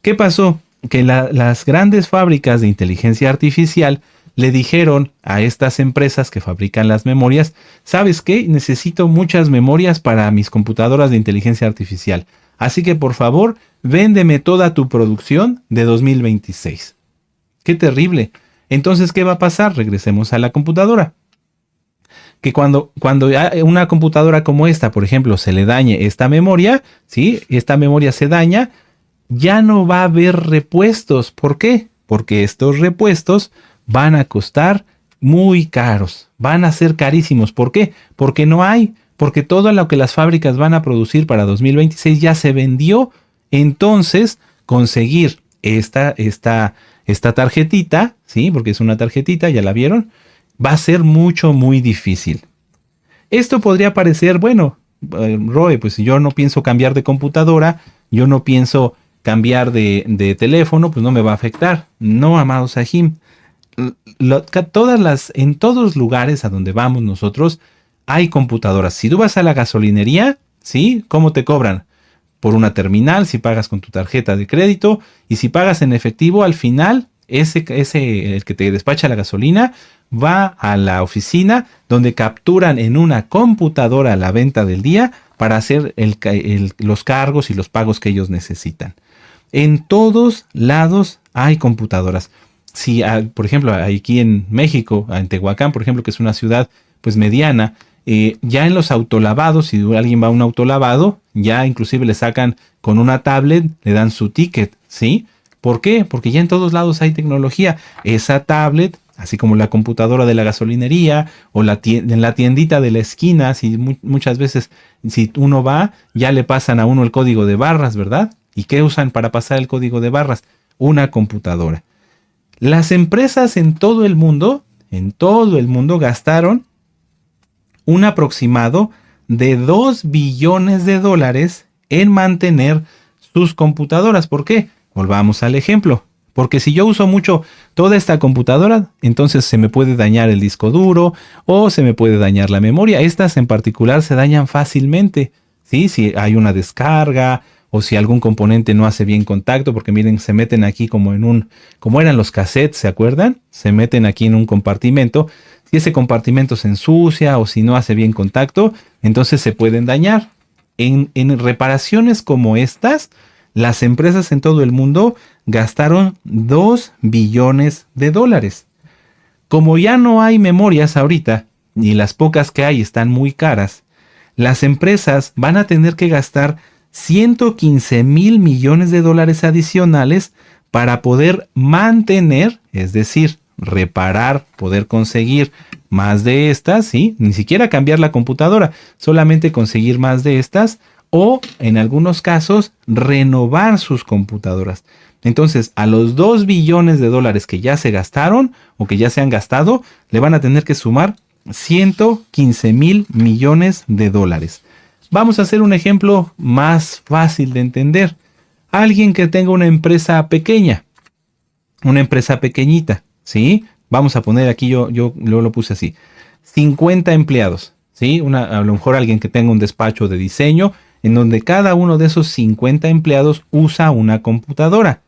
¿Qué pasó? Que las grandes fábricas de inteligencia artificial le dijeron a estas empresas que fabrican las memorias, ¿sabes qué? Necesito muchas memorias para mis computadoras de inteligencia artificial. Así que por favor, véndeme toda tu producción de 2026. ¡Qué terrible! Entonces, ¿qué va a pasar? Regresemos a la computadora. Que cuando una computadora como esta, por ejemplo, se le dañe esta memoria, ¿sí? Esta memoria se daña, ya no va a haber repuestos. ¿Por qué? Porque estos repuestos van a costar muy caros, van a ser carísimos. ¿Por qué? Porque no hay, porque todo lo que las fábricas van a producir para 2026 ya se vendió. Entonces, conseguir esta tarjetita, ¿sí? Porque es una tarjetita, ya la vieron, va a ser muy difícil. Esto podría parecer, bueno, Roy, pues yo no pienso cambiar de computadora, yo no pienso cambiar de teléfono, pues no me va a afectar. No, amado Sahim. En todos lugares a donde vamos nosotros hay computadoras. Si tú vas a la gasolinería, ¿sí? ¿Cómo te cobran? Por una terminal, si pagas con tu tarjeta de crédito, y si pagas en efectivo, al final, el que te despacha la gasolina, va a la oficina donde capturan en una computadora la venta del día para hacer los cargos y los pagos que ellos necesitan. En todos lados hay computadoras. Si, por ejemplo, aquí en México, en Tehuacán, por ejemplo, que es una ciudad pues mediana, ya en los autolavados, si alguien va a un autolavado, ya inclusive le sacan con una tablet, le dan su ticket, ¿sí? ¿Por qué? Porque ya en todos lados hay tecnología. Esa tablet, así como la computadora de la gasolinería o en la tiendita de la esquina, muchas veces si uno va, ya le pasan a uno el código de barras, ¿verdad? ¿Y qué usan para pasar el código de barras? Una computadora. Las empresas en todo el mundo gastaron un aproximado de 2 billones de dólares en mantener sus computadoras. ¿Por qué? Volvamos al ejemplo. Porque si yo uso mucho toda esta computadora, entonces se me puede dañar el disco duro o se me puede dañar la memoria. Estas en particular se dañan fácilmente, ¿sí? Si hay una descarga o si algún componente no hace bien contacto, porque miren, se meten aquí como eran los cassettes, ¿se acuerdan? Se meten aquí en un compartimento. Si ese compartimento se ensucia o si no hace bien contacto, entonces se pueden dañar. En reparaciones como estas, las empresas en todo el mundo gastaron 2 billones de dólares. Como ya no hay memorias ahorita, y las pocas que hay están muy caras, las empresas van a tener que gastar 115 mil millones de dólares adicionales para poder mantener, es decir, reparar, poder conseguir más de estas, ¿sí? Ni siquiera cambiar la computadora, solamente conseguir más de estas o, en algunos casos, renovar sus computadoras. Entonces, a los 2 billones de dólares que ya se gastaron o que ya se han gastado, le van a tener que sumar 115 mil millones de dólares. Vamos a hacer un ejemplo más fácil de entender. Alguien que tenga una empresa pequeña, una empresa pequeñita, ¿sí? Vamos a poner aquí, yo lo puse así, 50 empleados, ¿sí? A lo mejor alguien que tenga un despacho de diseño, en donde cada uno de esos 50 empleados usa una computadora.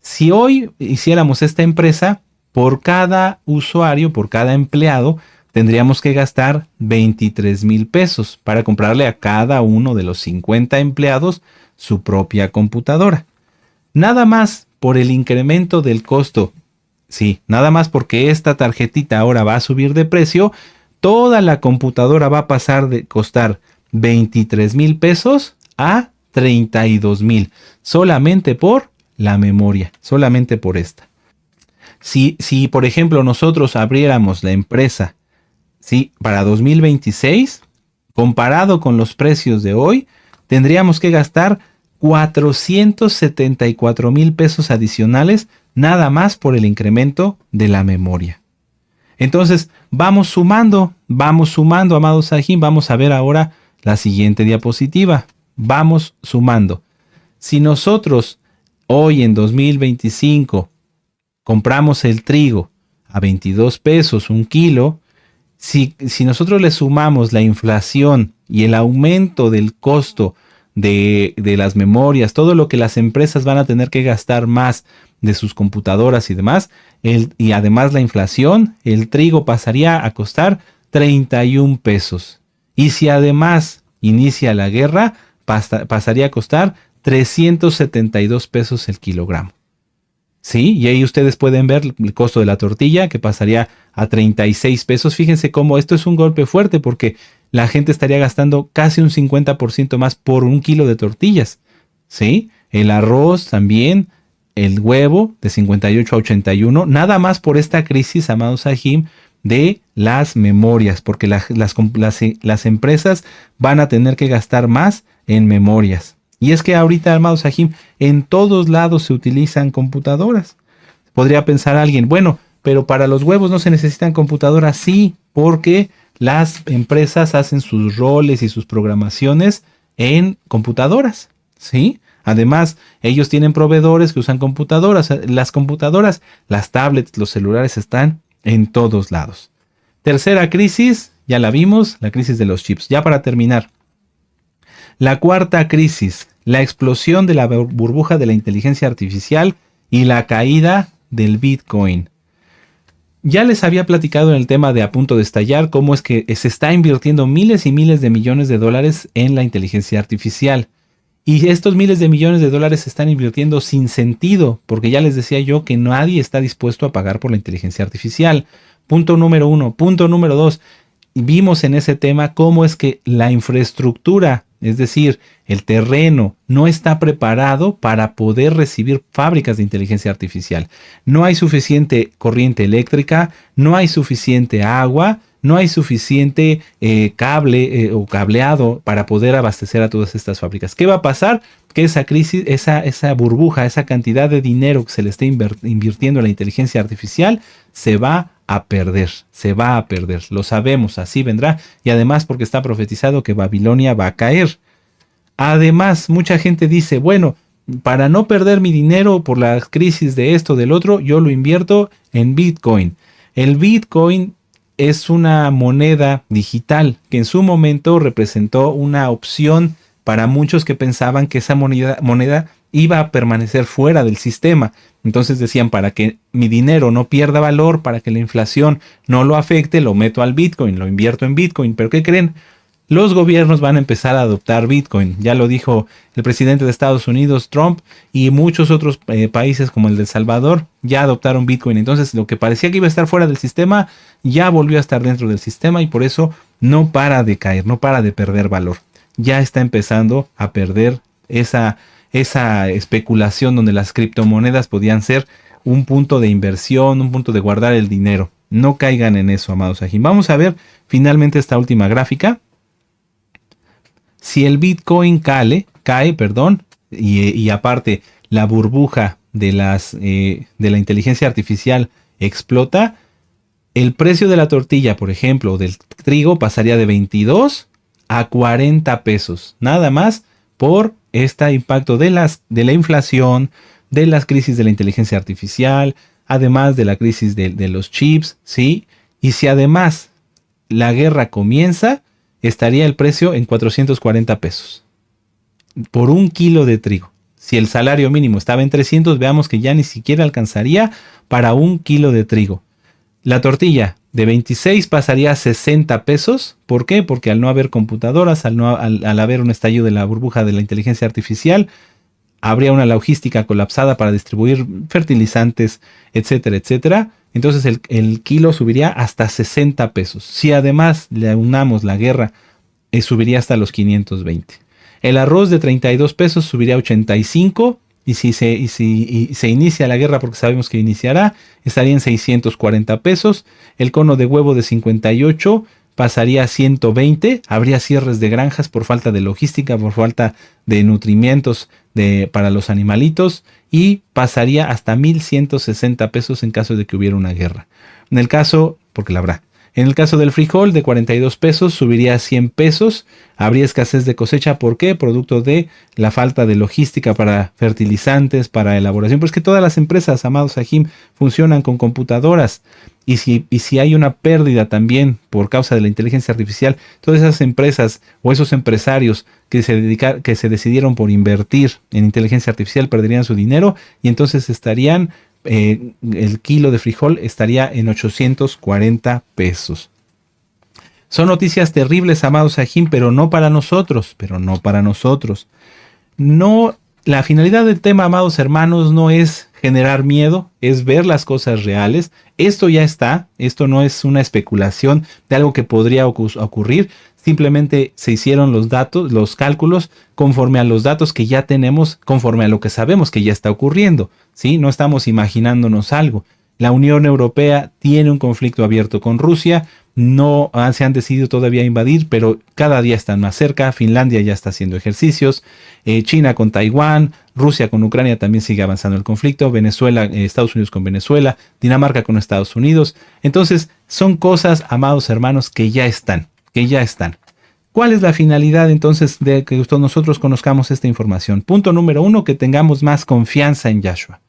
Si hoy hiciéramos esta empresa, por cada usuario, por cada empleado, tendríamos que gastar 23 mil pesos para comprarle a cada uno de los 50 empleados su propia computadora. Nada más por el incremento del costo, sí, nada más porque esta tarjetita ahora va a subir de precio, toda la computadora va a pasar de costar 23 mil pesos a 32 mil, solamente por la memoria, solamente por esta. Si por ejemplo nosotros abriéramos la empresa, ¿sí?, para 2026, comparado con los precios de hoy, tendríamos que gastar 474 mil pesos adicionales nada más por el incremento de la memoria. Entonces, vamos sumando, amados Sahim. Vamos a ver ahora la siguiente diapositiva. Vamos sumando. Si nosotros hoy en 2025 compramos el trigo a 22 pesos un kilo, si nosotros le sumamos la inflación y el aumento del costo de las memorias, todo lo que las empresas van a tener que gastar más de sus computadoras y demás, y además la inflación, el trigo pasaría a costar 31 pesos. Y si además inicia la guerra, pasaría a costar 372 pesos el kilogramo. Sí, y ahí ustedes pueden ver el costo de la tortilla, que pasaría a 36 pesos. Fíjense cómo esto es un golpe fuerte, porque la gente estaría gastando casi un 50% más por un kilo de tortillas. ¿Sí? El arroz también, el huevo de 58 a 81, nada más por esta crisis, amados Sahim, de las memorias, porque las empresas van a tener que gastar más en memorias. Y es que ahorita, amados Sahim, en todos lados se utilizan computadoras. Podría pensar alguien, bueno, pero para los huevos no se necesitan computadoras. Sí, porque las empresas hacen sus roles y sus programaciones en computadoras, ¿sí? Además, ellos tienen proveedores que usan computadoras. Las computadoras, las tablets, los celulares están en todos lados. Tercera crisis, ya la vimos, la crisis de los chips. Ya para terminar, la cuarta crisis, la explosión de la burbuja de la inteligencia artificial y la caída del Bitcoin. Ya les había platicado en el tema de A Punto de Estallar cómo es que se está invirtiendo miles y miles de millones de dólares en la inteligencia artificial. Y estos miles de millones de dólares se están invirtiendo sin sentido, porque ya les decía yo que nadie está dispuesto a pagar por la inteligencia artificial. Punto número 1. Punto número 2. Vimos en ese tema cómo es que la infraestructura, es decir, el terreno, no está preparado para poder recibir fábricas de inteligencia artificial. No hay suficiente corriente eléctrica, no hay suficiente agua, no hay suficiente cable o cableado para poder abastecer a todas estas fábricas. ¿Qué va a pasar? Que esa crisis, esa burbuja, esa cantidad de dinero que se le está invirtiendo a la inteligencia artificial se va a perder, se va a perder, lo sabemos, así vendrá, y además porque está profetizado que Babilonia va a caer. Además, mucha gente dice, bueno, para no perder mi dinero por la crisis de esto, del otro, yo lo invierto en Bitcoin. El Bitcoin es una moneda digital que en su momento representó una opción para muchos que pensaban que esa moneda iba a permanecer fuera del sistema. Entonces decían, para que mi dinero no pierda valor, para que la inflación no lo afecte, lo meto al Bitcoin, lo invierto en Bitcoin. ¿Pero qué creen? Los gobiernos van a empezar a adoptar Bitcoin. Ya lo dijo el presidente de Estados Unidos, Trump, y muchos otros países como el de El Salvador ya adoptaron Bitcoin. Entonces lo que parecía que iba a estar fuera del sistema ya volvió a estar dentro del sistema y por eso no para de caer, no para de perder valor. Ya está empezando a perder esa especulación donde las criptomonedas podían ser un punto de inversión, un punto de guardar el dinero. No caigan en eso, amados Sahim. Vamos a ver finalmente esta última gráfica. Si el Bitcoin cae, y aparte la burbuja de la inteligencia artificial explota, el precio de la tortilla, por ejemplo, del trigo pasaría de 22 a 40 pesos, nada más por este impacto de la inflación, de las crisis de la inteligencia artificial, además de la crisis de los chips, ¿sí? Y si además la guerra comienza, estaría el precio en 440 pesos por un kilo de trigo. Si el salario mínimo estaba en 300, veamos que ya ni siquiera alcanzaría para un kilo de trigo. La tortilla de 26 pasaría a 60 pesos. ¿Por qué? Porque al no haber computadoras, al haber un estallido de la burbuja de la inteligencia artificial, habría una logística colapsada para distribuir fertilizantes, etcétera, etcétera. Entonces el kilo subiría hasta 60 pesos. Si además le unamos la guerra, subiría hasta los 520. El arroz de 32 pesos subiría a 85. Y si se inicia la guerra, porque sabemos que iniciará, estaría en 640 pesos. El cono de huevo de 58 pasaría a 120. Habría cierres de granjas por falta de logística, por falta de nutrimientos para los animalitos. Y pasaría hasta 1,160 pesos en caso de que hubiera una guerra. En el caso, porque la habrá. En el caso del frijol de 42 pesos subiría a 100 pesos. Habría escasez de cosecha. ¿Por qué? Producto de la falta de logística para fertilizantes, para elaboración. Pues que todas las empresas, amados Sahim, funcionan con computadoras. Y si hay una pérdida también por causa de la inteligencia artificial, todas esas empresas o esos empresarios que se decidieron por invertir en inteligencia artificial perderían su dinero y entonces el kilo de frijol estaría en 840 pesos. Son noticias terribles, amados Sahim, pero no para nosotros. No, la finalidad del tema, amados hermanos, no es generar miedo, es ver las cosas reales. Esto ya está, esto no es una especulación de algo que podría ocurrir. Simplemente se hicieron los cálculos conforme a los datos que ya tenemos, conforme a lo que sabemos que ya está ocurriendo, ¿sí? No estamos imaginándonos algo. La Unión Europea tiene un conflicto abierto con Rusia, no se han decidido todavía invadir, pero cada día están más cerca. Finlandia ya está haciendo ejercicios, China con Taiwán, Rusia con Ucrania también sigue avanzando el conflicto, Venezuela, Estados Unidos con Venezuela, Dinamarca con Estados Unidos. Entonces son cosas, amados hermanos, que ya están. ¿Cuál es la finalidad entonces de que nosotros conozcamos esta información? Punto número 1, que tengamos más confianza en Yahshua.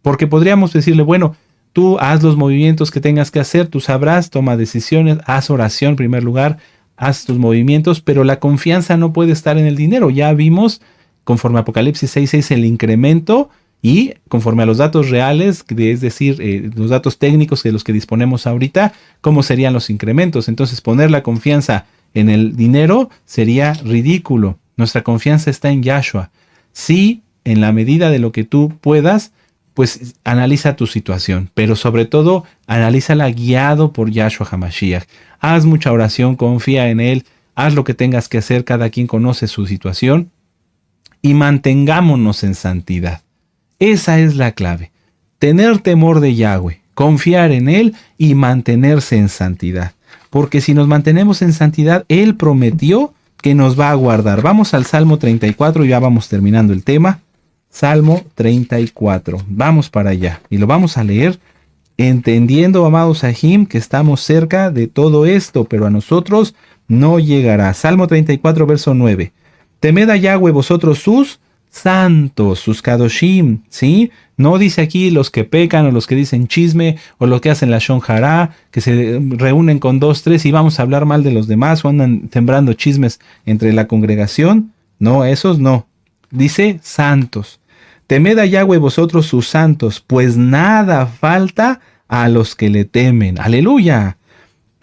Porque podríamos decirle, bueno, tú haz los movimientos que tengas que hacer, tú sabrás, toma decisiones, haz oración en primer lugar, haz tus movimientos, pero la confianza no puede estar en el dinero. Ya vimos, conforme a Apocalipsis 6:6, el incremento y conforme a los datos reales, es decir, los datos técnicos de los que disponemos ahorita, cómo serían los incrementos. Entonces poner la confianza en el dinero sería ridículo. Nuestra confianza está en Yahshua. Sí, en la medida de lo que tú puedas, pues analiza tu situación, pero sobre todo analízala guiado por Yahshua HaMashiach. Haz mucha oración, confía en Él, haz lo que tengas que hacer, cada quien conoce su situación y mantengámonos en santidad. Esa es la clave. Tener temor de Yahweh, confiar en Él y mantenerse en santidad. Porque si nos mantenemos en santidad, Él prometió que nos va a guardar. Vamos al Salmo 34, ya vamos terminando el tema. Salmo 34. Vamos para allá y lo vamos a leer entendiendo, amados Sahim, que estamos cerca de todo esto, pero a nosotros no llegará. Salmo 34, verso 9. Temed a Yahweh vosotros sus santos, sus kadoshim, ¿sí? No dice aquí los que pecan o los que dicen chisme o los que hacen la shon hará, que se reúnen con dos, tres y vamos a hablar mal de los demás o andan sembrando chismes entre la congregación. No, esos no. Dice santos. Temed a Yahweh vosotros sus santos, pues nada falta a los que le temen. Aleluya.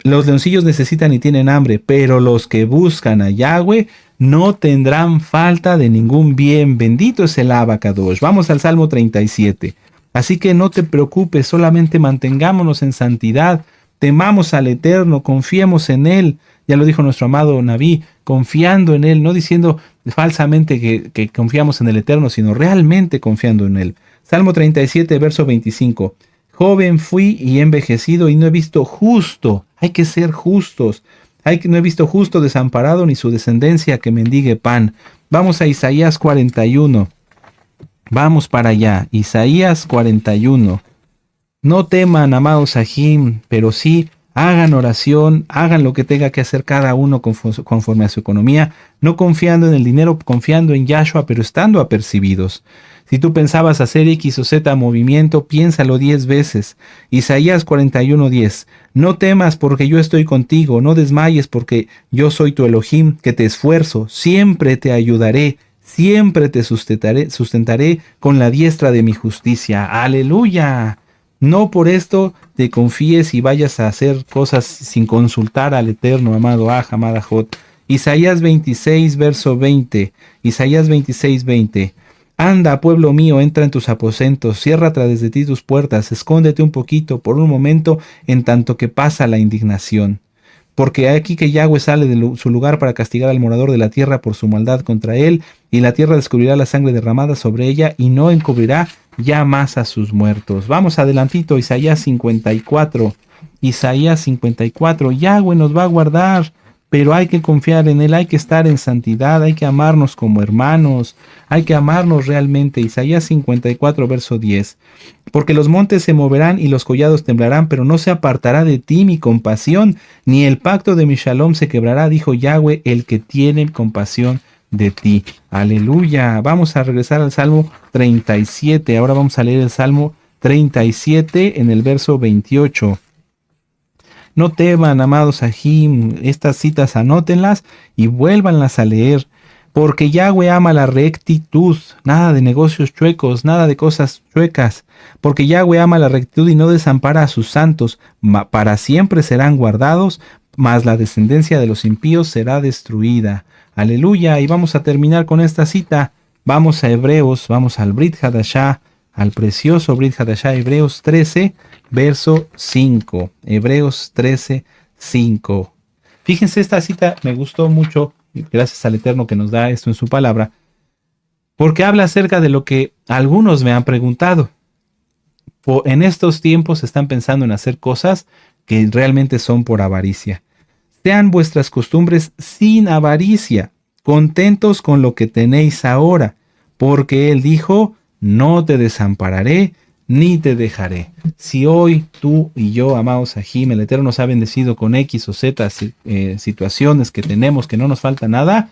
Los leoncillos necesitan y tienen hambre, pero los que buscan a Yahweh no tendrán falta de ningún bien. Bendito es el Abacadosh. Vamos al Salmo 37. Así que no te preocupes, solamente mantengámonos en santidad, temamos al Eterno, confiemos en Él. Ya lo dijo nuestro amado Naví, confiando en Él, no diciendo falsamente que confiamos en el Eterno, sino realmente confiando en Él. Salmo 37, verso 25. Joven fui y envejecido y no he visto justo. Hay que ser justos. No he visto justo desamparado ni su descendencia que mendigue pan. Vamos a Isaías 41. Vamos para allá. Isaías 41. No teman, amados Sahim, pero sí hagan oración, hagan lo que tenga que hacer cada uno conforme a su economía, no confiando en el dinero, confiando en Yahshua, pero estando apercibidos. Si tú pensabas hacer X o Z movimiento, piénsalo 10 veces. Isaías 41:10. No temas porque yo estoy contigo, no desmayes porque yo soy tu Elohim, que te esfuerzo, siempre te ayudaré, siempre te sustentaré con la diestra de mi justicia. ¡Aleluya! No por esto te confíes y vayas a hacer cosas sin consultar al Eterno, amado amada Jot. Isaías 26, verso 20. Isaías 26:20. Anda, pueblo mío, entra en tus aposentos, cierra tras de ti tus puertas, escóndete un poquito por un momento en tanto que pasa la indignación. Porque hay aquí que Yahweh sale de su lugar para castigar al morador de la tierra por su maldad contra él, y la tierra descubrirá la sangre derramada sobre ella y no encubrirá ya más a sus muertos. Vamos adelantito, Isaías 54. Isaías 54. Yahweh nos va a guardar, pero hay que confiar en Él, hay que estar en santidad, hay que amarnos como hermanos, hay que amarnos realmente. Isaías 54, verso 10. Porque los montes se moverán y los collados temblarán, pero no se apartará de ti mi compasión, ni el pacto de mi shalom se quebrará, dijo Yahweh, el que tiene compasión de ti. Aleluya. Vamos a regresar al Salmo 37. Ahora vamos a leer el Salmo 37 en el verso 28. No teman, amados Sahim, estas citas anótenlas y vuélvanlas a leer, porque Yahweh ama la rectitud, nada de negocios chuecos, nada de cosas chuecas, porque Yahweh ama la rectitud y no desampara a sus santos, para siempre serán guardados, mas la descendencia de los impíos será destruida. Aleluya, y vamos a terminar con esta cita. Vamos a Hebreos, vamos al Brit Hadashah, al precioso Brit Hadashah, Hebreos 13, verso 5. Hebreos 13, 5. Fíjense, esta cita me gustó mucho, gracias al Eterno que nos da esto en su palabra, porque habla acerca de lo que algunos me han preguntado. En estos tiempos están pensando en hacer cosas que realmente son por avaricia. Sean vuestras costumbres sin avaricia, contentos con lo que tenéis ahora, porque Él dijo, no te desampararé, ni te dejaré. Si hoy tú y yo, amados Sahim, el Eterno nos ha bendecido con X o Z situaciones que tenemos, que no nos falta nada,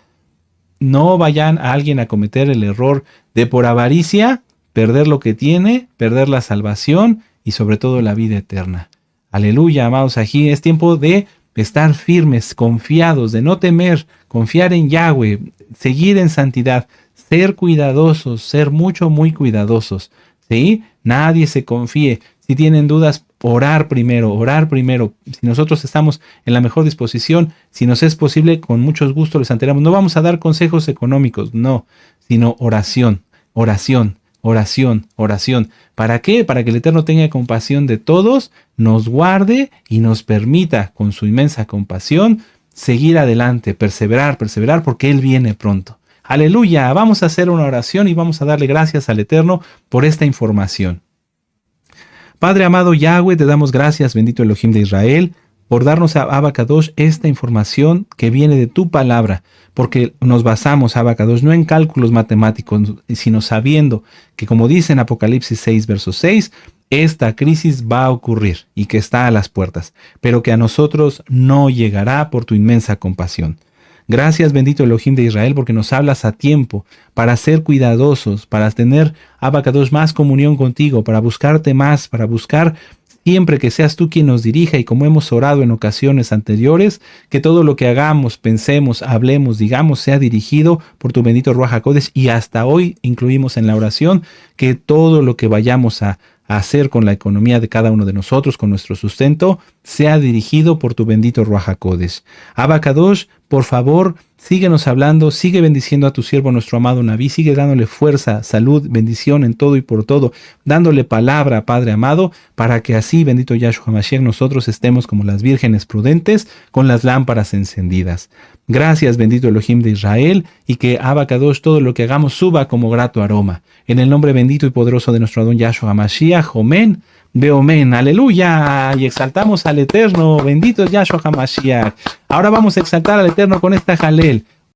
no vayan a alguien a cometer el error de por avaricia, perder lo que tiene, perder la salvación y sobre todo la vida eterna. Aleluya, amados Sahim, es tiempo de estar firmes, confiados, de no temer, confiar en Yahweh, seguir en santidad, ser cuidadosos, ser muy cuidadosos, ¿sí? Nadie se confíe. Si tienen dudas, orar primero. Si nosotros estamos en la mejor disposición, si nos es posible, con mucho gusto les enteramos. No vamos a dar consejos económicos, no, sino oración. ¿Para qué? Para que el Eterno tenga compasión de todos, nos guarde y nos permita, con su inmensa compasión, seguir adelante, perseverar, porque Él viene pronto. Aleluya, vamos a hacer una oración y vamos a darle gracias al Eterno por esta información. Padre amado Yahweh, te damos gracias, bendito Elohim de Israel, por darnos a Abacadosh esta información que viene de tu palabra, porque nos basamos, Abacadosh, no en cálculos matemáticos, sino sabiendo que, como dice en Apocalipsis 6, verso 6, esta crisis va a ocurrir y que está a las puertas, pero que a nosotros no llegará por tu inmensa compasión. Gracias, bendito Elohim de Israel, porque nos hablas a tiempo para ser cuidadosos, para tener, Abacados, más comunión contigo, para buscarte más, para buscar siempre que seas tú quien nos dirija, y como hemos orado en ocasiones anteriores, que todo lo que hagamos, pensemos, hablemos, digamos, sea dirigido por tu bendito Ruach HaKodesh, y hasta hoy incluimos en la oración que todo lo que vayamos a hacer con la economía de cada uno de nosotros, con nuestro sustento, sea dirigido por tu bendito Ruach HaKodesh. Abacados, por favor, síguenos hablando, sigue bendiciendo a tu siervo, nuestro amado Naví, sigue dándole fuerza, salud, bendición en todo y por todo, dándole palabra, Padre amado, para que así, bendito Yahshua Mashiach, nosotros estemos como las vírgenes prudentes, con las lámparas encendidas. Gracias, bendito Elohim de Israel, y que Abacados, todo lo que hagamos suba como grato aroma. En el nombre bendito y poderoso de nuestro Adón Yahshua Mashiach, Omen, Beomen, aleluya, y exaltamos al Eterno, bendito Yahshua HaMashiach. Ahora vamos a exaltar al Eterno con esta jalel.